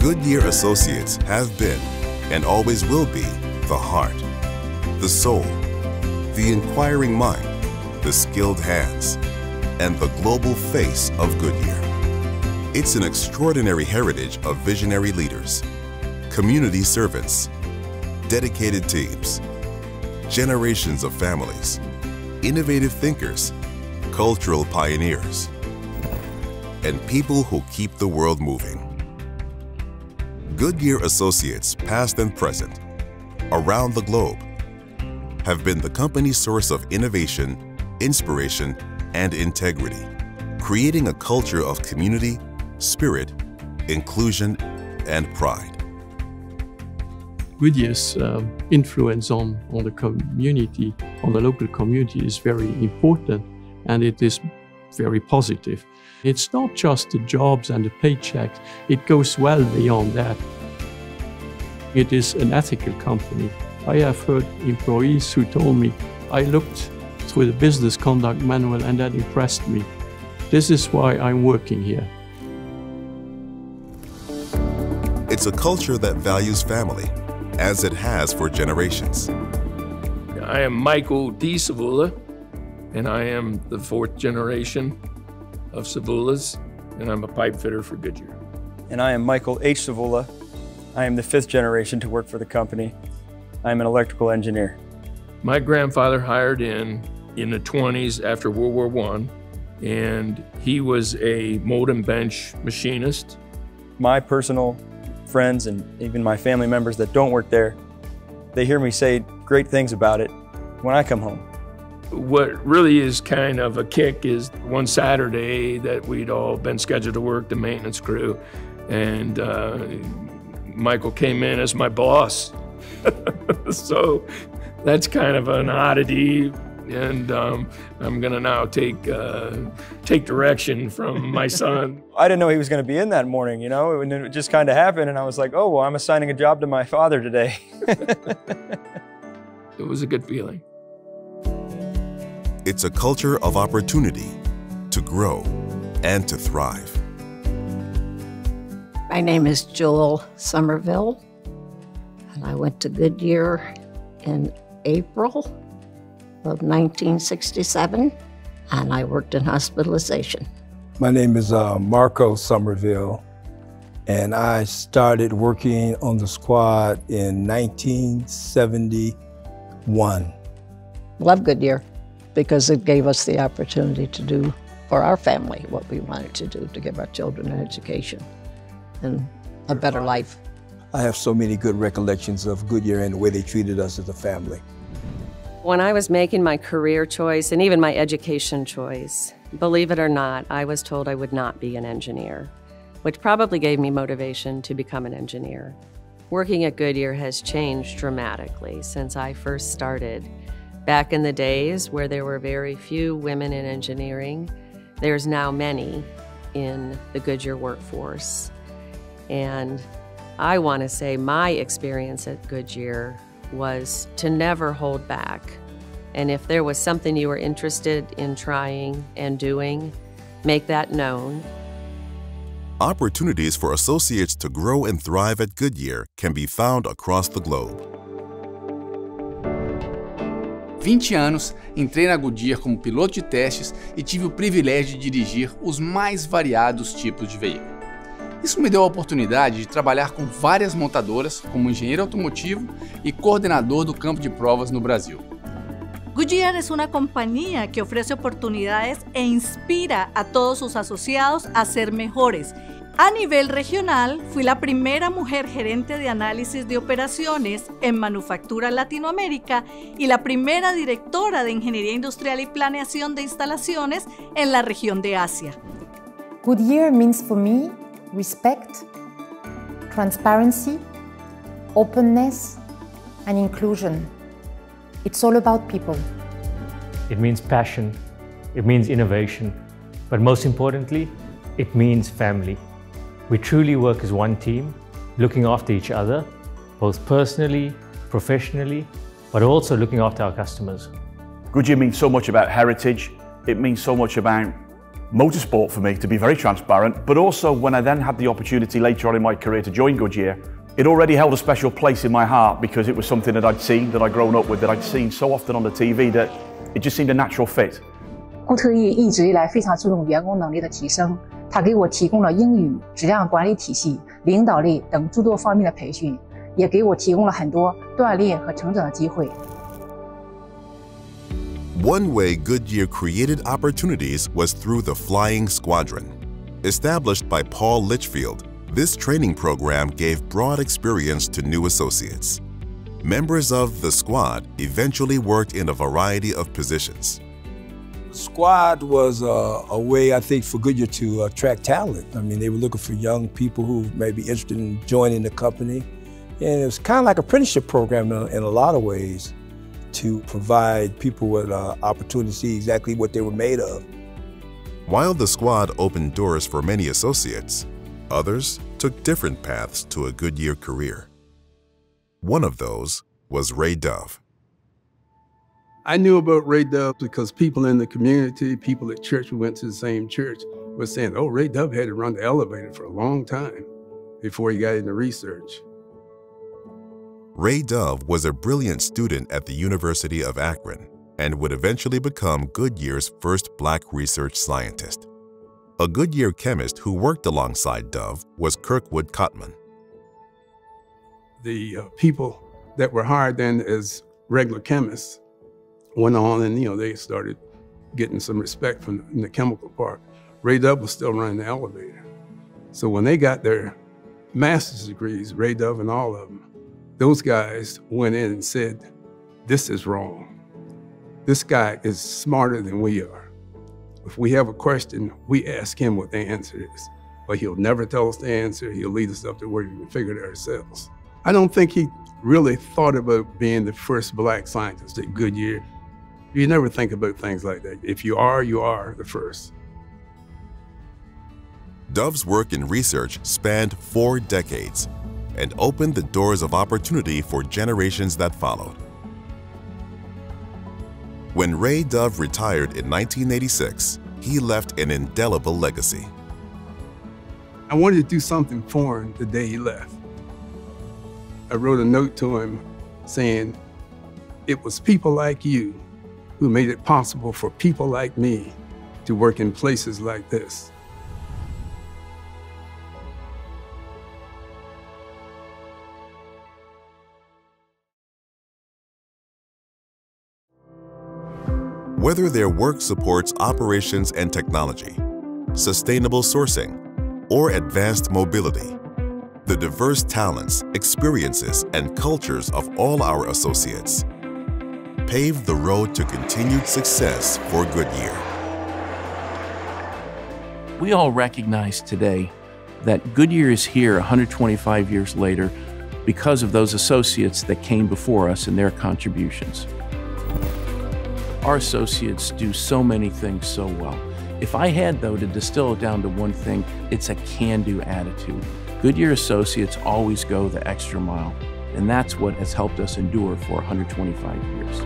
Goodyear associates have been and always will be the heart, the soul, the inquiring mind, the skilled hands, and the global face of Goodyear. It's an extraordinary heritage of visionary leaders, community servants, dedicated teams, generations of families, innovative thinkers, cultural pioneers, and people who keep the world moving. Goodyear associates, past and present, around the globe, have been the company's source of innovation, inspiration, and integrity, creating a culture of community, spirit, inclusion, and pride. Goodyear's influence on the community, on the local community, is very important, and it is very positive. It's not just the jobs and the paychecks, it goes well beyond that. It is an ethical company. I have heard employees who told me, I looked through the business conduct manual and that impressed me. This is why I'm working here. It's a culture that values family, as it has for generations. I am Michael D. Savula, and I am the fourth generation of Savulas, and I'm a pipe fitter for Goodyear. And I am Michael H. Savula. I am the fifth generation to work for the company. I'm an electrical engineer. My grandfather hired in the 20s after World War I, and he was a mold and bench machinist. My personal friends and even my family members that don't work there, they hear me say great things about it when I come home. What really is kind of a kick is one Saturday that we'd all been scheduled to work, the maintenance crew, and Michael came in as my boss. So that's kind of an oddity, and I'm gonna now take direction from my son. I didn't know he was gonna be in that morning, you know, and it just kind of happened, and I was like, oh, well, I'm assigning a job to my father today. It was a good feeling. It's a culture of opportunity to grow and to thrive. My name is Joel Somerville, and I went to Goodyear in April of 1967, and I worked in hospitalization. My name is Marco Somerville, and I started working on the squad in 1971. Love Goodyear because it gave us the opportunity to do for our family what we wanted to do, to give our children an education and a better life. I have so many good recollections of Goodyear and the way they treated us as a family. When I was making my career choice and even my education choice, believe it or not, I was told I would not be an engineer, which probably gave me motivation to become an engineer. Working at Goodyear has changed dramatically since I first started. Back in the days where there were very few women in engineering, there's now many in the Goodyear workforce. And I want to say my experience at Goodyear was to never hold back. And if there was something you were interested in trying and doing, make that known. Opportunities for associates to grow and thrive at Goodyear can be found across the globe. 20 anos, entrei na Goodyear como piloto de testes e tive o privilégio de dirigir os mais variados tipos de veículo. Isso me deu a oportunidade de trabalhar com várias montadoras como engenheiro automotivo e coordenador do campo de provas no Brasil. Goodyear es una compañía que ofrece oportunidades e inspira a todos sus asociados a ser mejores. A nivel regional, fui la primera mujer gerente de análisis de operaciones en Manufactura Latinoamérica y la primera directora de Ingeniería Industrial y Planeación de Instalaciones en la región de Asia. Goodyear means for me respect, transparency, openness, and inclusion. It's all about people. It means passion, it means innovation, but most importantly, it means family. We truly work as one team, looking after each other, both personally, professionally, but also looking after our customers. Goodyear means so much about heritage. It means so much about motorsport for me, to be very transparent, but also when I then had the opportunity later on in my career to join Goodyear, it already held a special place in my heart because it was something that I'd seen, that I'd grown up with, that I'd seen so often on the TV that it just seemed a natural fit. 固特异一直以来非常注重员工能力的提升，他给我提供了英语、质量管理体系、领导力等诸多方面的培训，也给我提供了很多锻炼和成长的机会。 One way Goodyear created opportunities was through the Flying Squadron. Established by Paul Litchfield, this training program gave broad experience to new associates. Members of the squad eventually worked in a variety of positions. Squad was a way, I think, for Goodyear to attract talent. I mean, they were looking for young people who may be interested in joining the company. And it was kind of like an apprenticeship program in a lot of ways, to provide people with opportunity to see exactly what they were made of. While the squad opened doors for many associates, others took different paths to a Goodyear career. One of those was Ray Dove. I knew about Ray Dove because people in the community, people at church, we went to the same church, were saying, oh, Ray Dove had to run the elevator for a long time before he got into research. Ray Dove was a brilliant student at the University of Akron and would eventually become Goodyear's first Black research scientist. A Goodyear chemist who worked alongside Dove was Kirkwood Cotman. The people that were hired then as regular chemists went on and, they started getting some respect from the chemical part. Ray Dove was still running the elevator. So when they got their master's degrees, Ray Dove and all of them, those guys went in and said, this is wrong. This guy is smarter than we are. If we have a question, we ask him what the answer is. But he'll never tell us the answer. He'll lead us up to where we can figure it ourselves. I don't think he really thought about being the first Black scientist at Goodyear. You never think about things like that. If you are the first. Dove's work in research spanned 4 decades and opened the doors of opportunity for generations that followed. When Ray Dove retired in 1986, he left an indelible legacy. I wanted to do something for him the day he left. I wrote a note to him saying, it was people like you who made it possible for people like me to work in places like this. Whether their work supports operations and technology, sustainable sourcing, or advanced mobility, the diverse talents, experiences, and cultures of all our associates paved the road to continued success for Goodyear. We all recognize today that Goodyear is here 125 years later because of those associates that came before us and their contributions. Our associates do so many things so well. If I had, though, to distill it down to one thing, it's a can-do attitude. Goodyear associates always go the extra mile, and that's what has helped us endure for 125 years.